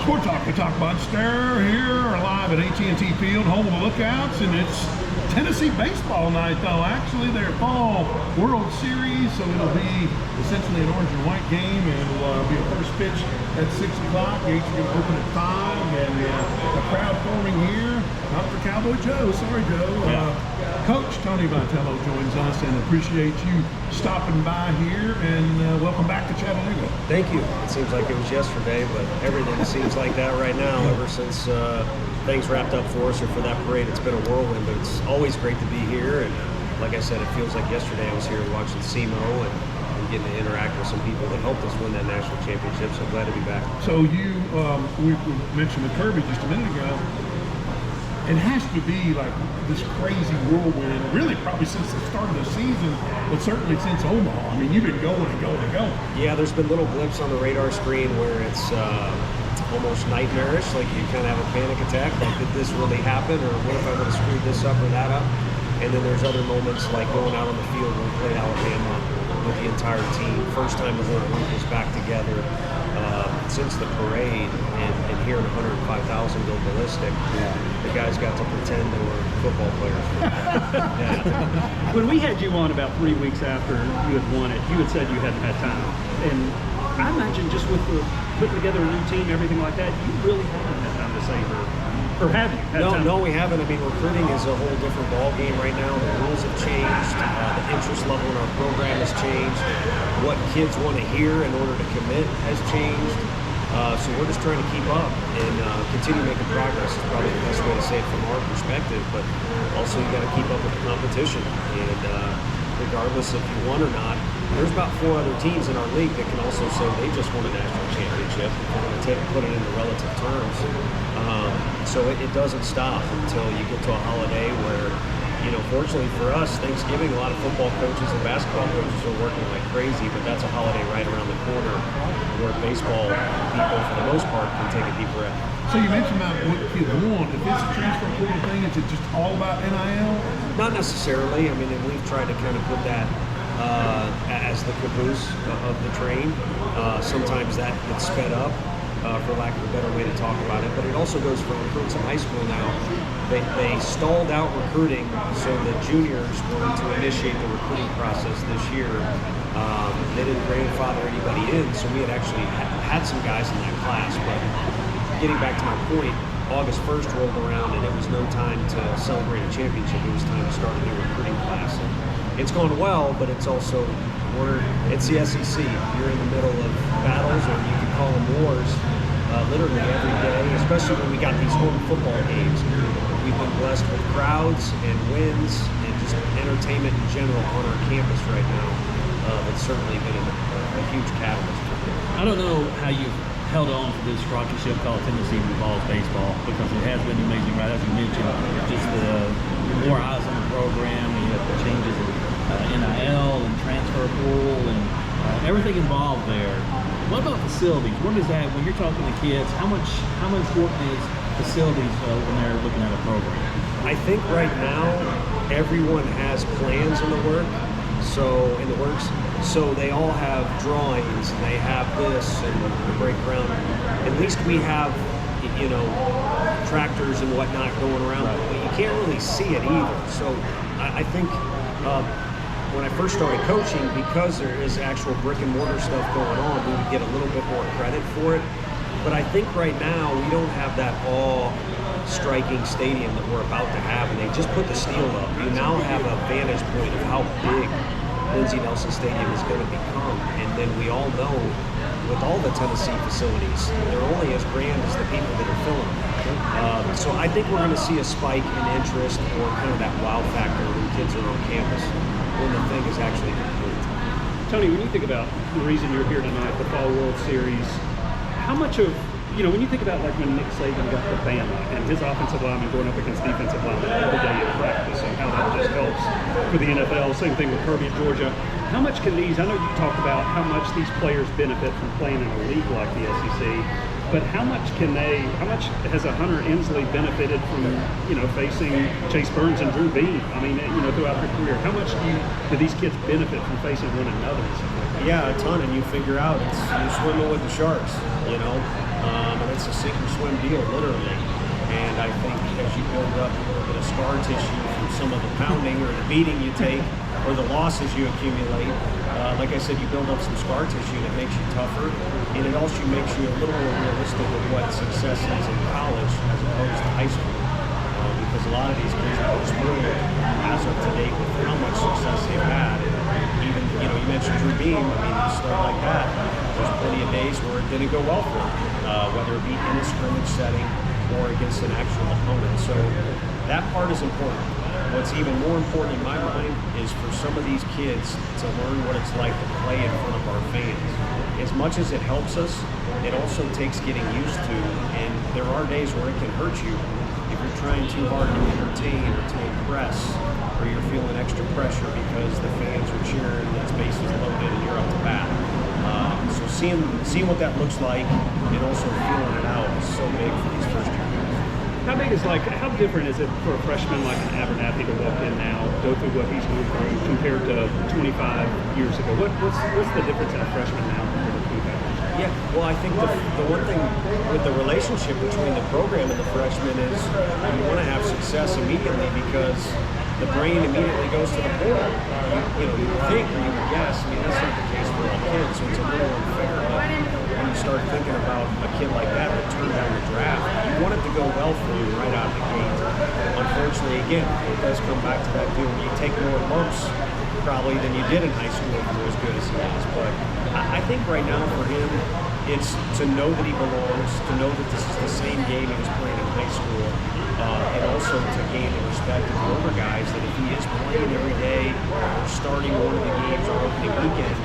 Sports Talk, we talk Munster here, live at AT&T Field, home of the Lookouts, and it's Tennessee baseball night, though. Actually, their fall World Series, so it'll be essentially an orange and white game, and it'll be a first pitch at 6 o'clock. Gates are going to open at 5, and a crowd forming here. Not for Cowboy Joe, sorry, Joe. Coach Tony Vitello joins us, and appreciate you stopping by here, and welcome back to Chattanooga. Thank you. It seems like it was yesterday, but everything seems like that right now. Ever since things wrapped up for us or for that parade, it's been a whirlwind, but it's always great to be here. And like I said, it feels like yesterday I was here watching SEMO and getting to interact with some people that helped us win that national championship. So glad to be back. So you, we mentioned with Kirby just a minute ago. It has to be like this crazy whirlwind, really probably since the start of the season, but certainly since Omaha. I mean, you've been going and going and going. Yeah, there's been little blips on the radar screen where it's almost nightmarish, like you kind of have a panic attack, like did this really happen, or what if I would have screwed this up or that up? And then there's other moments like going out on the field when we played Alabama with the entire team. First time the whole group was back together since the parade, and hearing 105,000 go ballistic. The guys got to pretend they were football players. Yeah. When we had you on about 3 weeks after you had won it, you had said you hadn't had time. And I imagine just with putting together a new team, everything like that, you really haven't had time to savor. Or have you? No, we haven't. I mean, recruiting is a whole different ball game right now. The rules have changed. The interest level in our program has changed. What kids want to hear in order to commit has changed. So we're just trying to keep up and continue making progress is probably the best way to say it from our perspective. But also you got to keep up with the competition. And regardless if you won or not, there's about 4 other teams in our league that can also say they just won a national championship. We're going to put it into relative terms. So it doesn't stop until you get to a holiday where, you know, fortunately for us, Thanksgiving, a lot of football coaches and basketball coaches are working like crazy, but that's a holiday right around the corner where baseball people, for the most part, can take a deep breath. So you mentioned about what kids want. If it's a transfer portal thing, is it just all about NIL? Not necessarily. I mean, and we've tried to kind of put that as the caboose of the train. Sometimes that gets sped up, for lack of a better way to talk about it. But it also goes for recruits in high school now. They stalled out recruiting, so the juniors were to initiate the recruiting process this year. They didn't grandfather anybody in, so we had actually had some guys in that class. But getting back to my point, August 1st rolled around and it was no time to celebrate a championship. It was time to start a new recruiting class. And it's gone well, but it's also, it's the SEC. You're in the middle of battles, or you can call them wars, literally every day, especially when we got these home football games. We've been blessed with crowds and wins and just entertainment in general on our campus right now. It's certainly been a huge catalyst. I don't know how you've held on to this rocket ship called Tennessee Vols baseball, because it has been amazing, right? As you mentioned, just the more eyes on the program, and you have the changes in NIL and transfer portal and everything involved there. What about facilities? What is that when you're talking to kids? How important is facilities when they're looking at a program? I think right now everyone has plans in the works. So they all have drawings and they have this and the break ground. At least we have, you know, tractors and whatnot going around, but you can't really see it either. So I think when I first started coaching, because there is actual brick and mortar stuff going on, we would get a little bit more credit for it. But I think right now we don't have that awe-striking stadium that we're about to have, and they just put the steel up. You now have a vantage point of how big Lindsey Nelson Stadium is going to become. And then we all know, with all the Tennessee facilities, they're only as grand as the people that are filling them. So I think we're going to see a spike in interest, or kind of that wow factor when kids are on campus, when the thing is actually complete. Tony, when you think about the reason you're here tonight, the Fall World Series, how much of, you know, when you think about like when Nick Saban got to Bama and his offensive lineman going up against defensive linemen every day in practice, and how that just helps for the NFL, same thing with Kirby at Georgia. How much can these, I know you talked about how much these players benefit from playing in a league like the SEC, but how much has a Hunter Inslee benefited from, you know, facing Chase Burns and Drew Beam? I mean, you know, throughout their career, how much do these kids benefit from facing one another? Yeah, a ton, and you figure out you're swimming with the sharks, you know. And it's a sink or swim deal, literally. And I think as you build up a little bit of scar tissue from some of the pounding or the beating you take or the losses you accumulate, like I said, you build up some scar tissue and it makes you tougher. And it also makes you a little more realistic of what success is in college as opposed to high school. Because a lot of these kids are spoiled as of today with how much success they've had. Even, you mentioned Drew Beam. I mean, you start like that. There's plenty of days where it didn't go well for him, whether it be in a scrimmage setting or against an actual opponent. So that part is important. What's even more important in my mind is for some of these kids to learn what it's like to play in front of our fans. As much as it helps us, it also takes getting used to, and there are days where it can hurt you if you're trying too hard to entertain or to impress, or you're feeling extra pressure because the fans are cheering, the space is loaded, and you're up to bat. So seeing what that looks like and also feeling it out is so big for these first year guys. How different is it for a freshman like an Abernathy to walk in now, go through what he's going through compared to 25 years ago? What's the difference in a freshman now compared to 25 years ago? Yeah, well, I think the one thing with the relationship between the program and the freshman is you want to have success immediately because the brain immediately goes to the portal. You think or you would guess. I mean, that's not the case for all kids, so it's a little unfair. But when you start thinking about a kid like that turned down the draft, you want it to go well for you right out of the gate. Unfortunately, again, it does come back to that deal where you take more lumps probably than you did in high school if you're as good as he is. But I think right now for him, it's to know that he belongs, to know that this is the same game he was playing in high school, and also to gain the respect of the older guys that if he is playing every day or starting one of the games or opening weekend,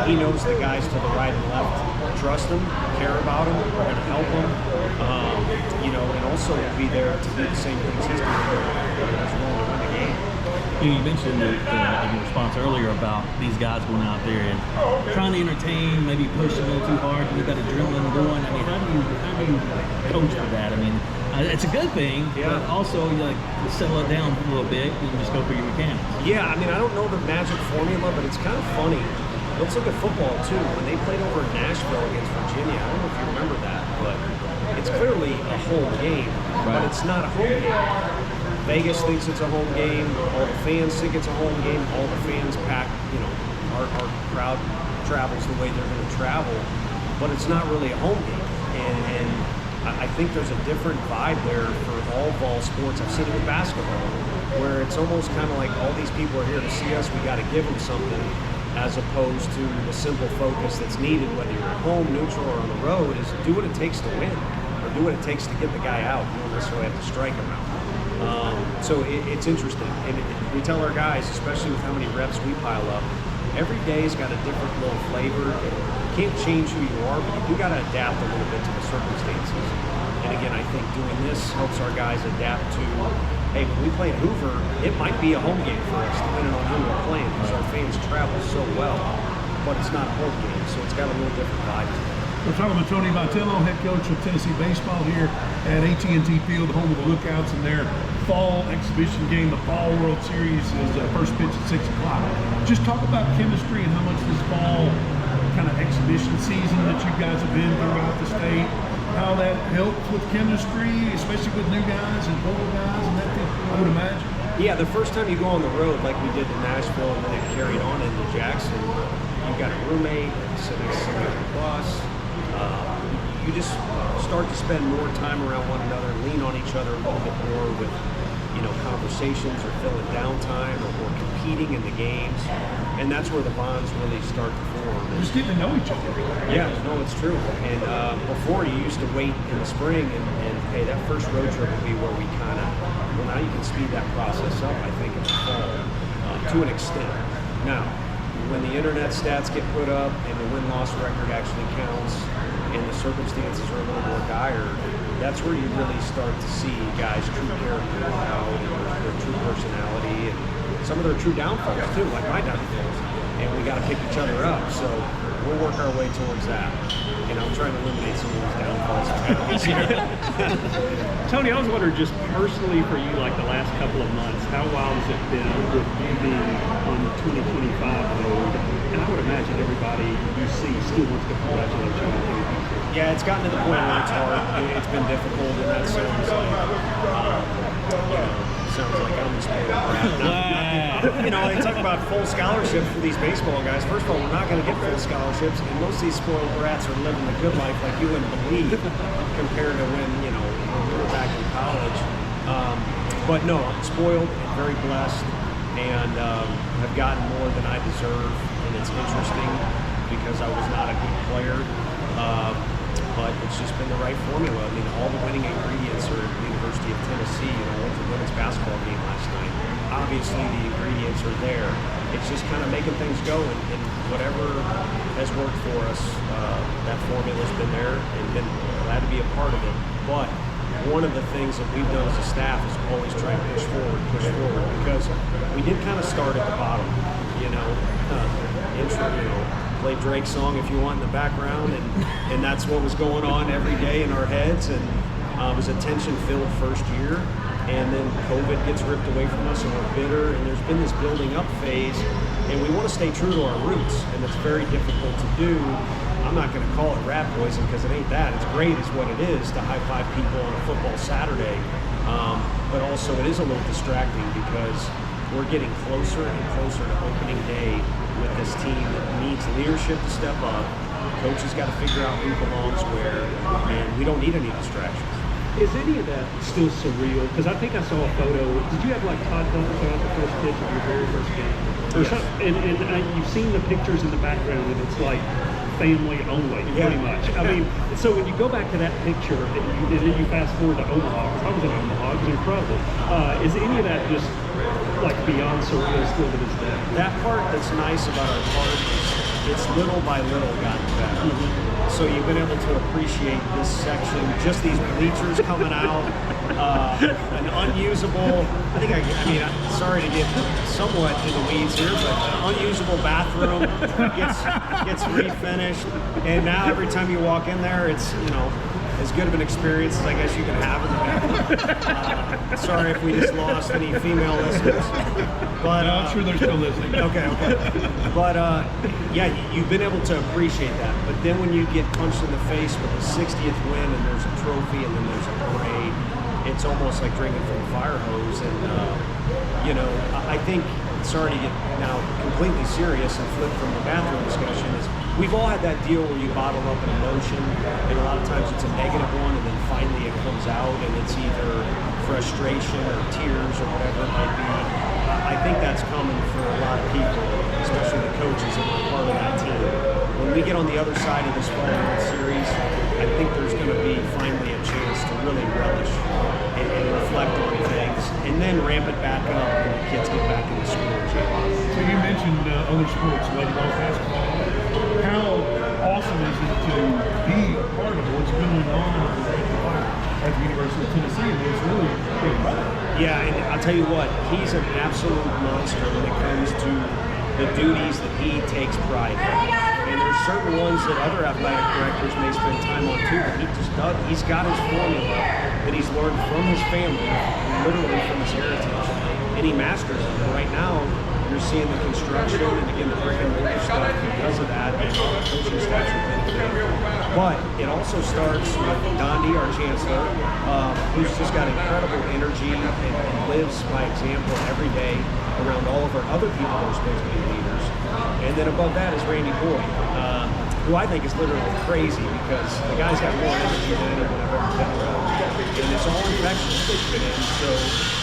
he knows the guys to the right and left trust him, care about him, are going to help him, and also be there to do the same things he's going to do as well to win the game. You mentioned in your response earlier about these guys going out there and trying to entertain, maybe push a little too hard, get that adrenaline going. I mean, how do you coach for that? I mean, it's a good thing, but also you settle it down a little bit and just go through your mechanics. Yeah, I mean, I don't know the magic formula, but it's kind of funny. Let's look at football too. When they played over in Nashville against Virginia, I don't know if you remember that, but it's clearly a home game, but it's not a home game. Vegas thinks it's a home game. All the fans think it's a home game. All the fans pack, our crowd travels the way they're going to travel, but it's not really a home game. And I think there's a different vibe there for all Vols sports. I've seen it with basketball, where it's almost kind of like all these people are here to see us. We got to give them something, as opposed to the simple focus that's needed, whether you're at home, neutral, or on the road, is do what it takes to win, or do what it takes to get the guy out. You don't necessarily have to strike him out. So it's interesting, and we tell our guys, especially with how many reps we pile up, every day's got a different little flavor. You can't change who you are, but you do got to adapt a little bit to the circumstances. And again, I think doing this helps our guys adapt to, hey, when we play at Hoover, it might be a home game for us, depending on who we're playing, because our fans travel so well, but it's not a home game, so it's got a little different vibe to it. We're talking with Tony Vitello, head coach of Tennessee baseball here at AT&T Field, home of the Lookouts, and their fall exhibition game. The Fall World Series is first pitch at 6 o'clock. Just talk about chemistry and how much this fall kind of exhibition season that you guys have been throughout the state, how that helps with chemistry, especially with new guys and older guys and that thing, I would imagine. Yeah, the first time you go on the road, like we did in Nashville, and then it carried on into Jackson, you've got a roommate, sitting next to somebody on the bus. You just start to spend more time around one another, lean on each other a little bit more with, conversations or filling downtime or competing in the games. And that's where the bonds really start to form. Just getting to know each other. Yeah, no, it's true. And before, you used to wait in the spring and hey, that first road trip would be where we kind of, well, now you can speed that process up, I think, in the fall to an extent. Now, when the internet stats get put up and the win-loss record actually counts and the circumstances are a little more dire, that's where you really start to see guys' true character out and their true personality and some of their true downfalls too, like my downfalls. And we got to pick each other up, so we'll work our way towards that. And I'm trying to eliminate some of those downfalls this year. Tony, I was wondering, just personally for you, like the last couple of months, how wild has it been with you being on the 2025 road? And I would imagine everybody you see still wants to congratulate you on the Yeah, it's gotten to the point where it's hard. it's been difficult in that sense. Sounds like I'm the spoiled brat. You know, they talk about full scholarships for these baseball guys. First of all, we're not going to get full scholarships, and most of these spoiled brats are living the good life like you wouldn't believe compared to when we were back in college. But no, I'm spoiled and very blessed, and have gotten more than I deserve, and it's interesting because I was not a good player. But it's just been the right formula. I mean, all the winning ingredients are at the University of Tennessee. You know, went to the women's basketball game last night. Obviously, the ingredients are there. It's just kind of making things go, and whatever has worked for us, that formula's been there, and been glad to be a part of it. But one of the things that we've done as a staff is always try to push forward, because we did kind of start at the bottom. Play Drake's song if you want in the background, and that's what was going on every day in our heads, and it was a tension-filled first year, and then COVID gets ripped away from us, and we're bitter, and there's been this building up phase, and we want to stay true to our roots, and it's very difficult to do. I'm not going to call it rat poison because it ain't that. It's great is what it is to high-five people on a football Saturday, but also it is a little distracting because we're getting closer and closer to opening day with this team that needs leadership to step up. Coach has got to figure out who belongs where, and we don't need any distractions. Is any of that still surreal? Because I think I saw a photo. Did you have like Todd Duncan at the first pitch of your very first game? Yes. And you've seen the pictures in the background, and it's like family only, pretty much. I mean, so when you go back to that picture, and then you fast forward to Omaha, because I was in Omaha, it was incredible. Is any of that just like beyond surreal still to this day? That part that's nice about our park is it's little by little gotten better. Mm-hmm. So you've been able to appreciate this section, just these bleachers coming out, an unusable, I'm sorry to get somewhat in the weeds here, but an unusable bathroom gets refinished, and now every time you walk in there, it's, as good of an experience as I guess you can have in the bathroom. Sorry if we just lost any female listeners. But No, I'm sure they're still listening. Okay. But yeah, you've been able to appreciate that. But then when you get punched in the face with a 60th win and there's a trophy and then there's a parade, it's almost like drinking from a fire hose. And I think, sorry to get now completely serious and flip from the bathroom discussion, is we've all had that deal where you bottle up an emotion, and a lot of times it's a negative one, and then finally it comes out, and it's either frustration or tears or whatever it might be. I think that's common for a lot of people, especially the coaches that are part of that team. When we get on the other side of this Fall World Series, I think there's going to be finally a chance to really relish and reflect on things, and then ramp it back up when the kids get back into school. So you mentioned other sports, volleyball, basketball. How awesome is it to be a part of what's going on at the University of Tennessee? I mean, it's really incredible. Yeah, and I'll tell you what, he's an absolute monster when it comes to the duties that he takes pride in. And there's certain ones that other athletic directors may spend time on too, but he's got his formula that he's learned from his family, literally from his heritage, and he masters it. And right now, you're seeing the construction and again the brick and mortar stuff because of that, and all the coaching staffs are benefiting. But it also starts with Dondi, our chancellor, who's just got incredible energy and lives by example every day around all of our other people who are supposed to be leaders. And then above that is Randy Boyd, who I think is literally crazy because the guy's got more energy than anyone I've ever been around. And it's all infectious. And so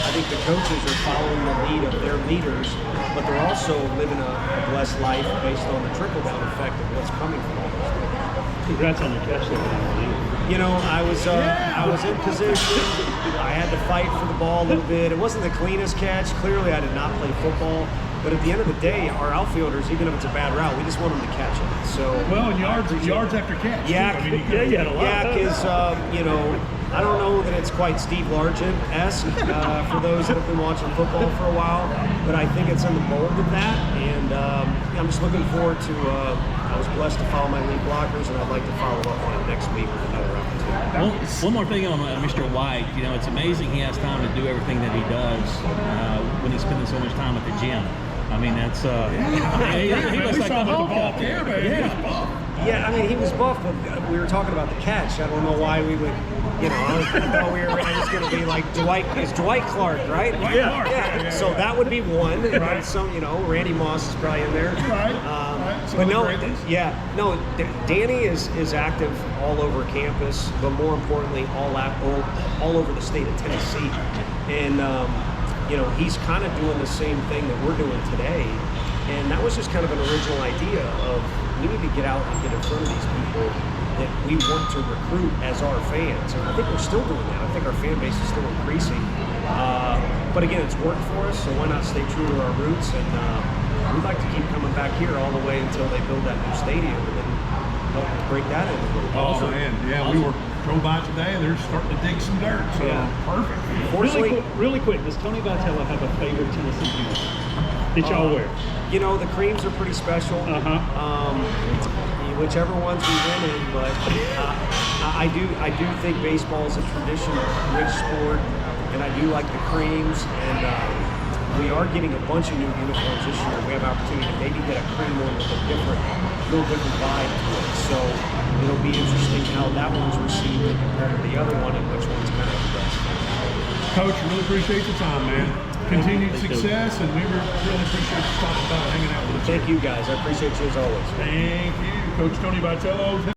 I think the coaches are following the lead of their leaders, but they're also living a blessed life based on the trickle-down effect of what's coming from all those things. Congrats on your catch there. I was in position. I had to fight for the ball a little bit. It wasn't the cleanest catch. Clearly, I did not play football. But at the end of the day, our outfielders, even if it's a bad route, we just want them to catch it. So yards after catch. Yeah, you had a lot. Yak is, I don't know that it's quite Steve Largent-esque for those that have been watching football for a while, but I think it's in the mold of that, and I'm just looking forward to, I was blessed to follow my lead blockers, and I'd like to follow up on it next week with another opportunity. One more thing on Mr. White. It's amazing he has time to do everything that he does when he's spending so much time at the gym. I mean, that's he looks like a Hulk out there. Yeah. Yeah, I mean, he was buff, but we were talking about the catch. I don't know why we would, I thought we were just going to be like it's Dwight Clark, right? Dwight Clark. Yeah. So that would be one. And then some, Randy Moss is probably in there. Right. But no, Danny is active all over campus, but more importantly, all over the state of Tennessee. And, he's kind of doing the same thing that we're doing today. And that was just kind of an original idea of we need to get out and get in front of these people that we want to recruit as our fans. And I think we're still doing that. I think our fan base is still increasing. But again, it's worked for us, so why not stay true to our roots? And we'd like to keep coming back here all the way until they build that new stadium and then help break that in a little bit. Oh, man. Yeah, we drove by today and they're starting to dig some dirt. So perfect. Really quick, does Tony Vitello have a favorite Tennessee uniform that y'all wear? The creams are pretty special. Whichever ones we win in, but I do think baseball is a tradition-rich sport, and I do like the creams. And we are getting a bunch of new uniforms this year. We have an opportunity to maybe get a cream one with a little different vibe to it. So it'll be interesting how that one's received compared to the other one, and which one's kind of the best. Coach, really appreciate the time, man. Continued success, and we really appreciate you stopping by and hanging out with us. Thank you, guys. I appreciate you as always. Thank you. Coach Tony Vitello.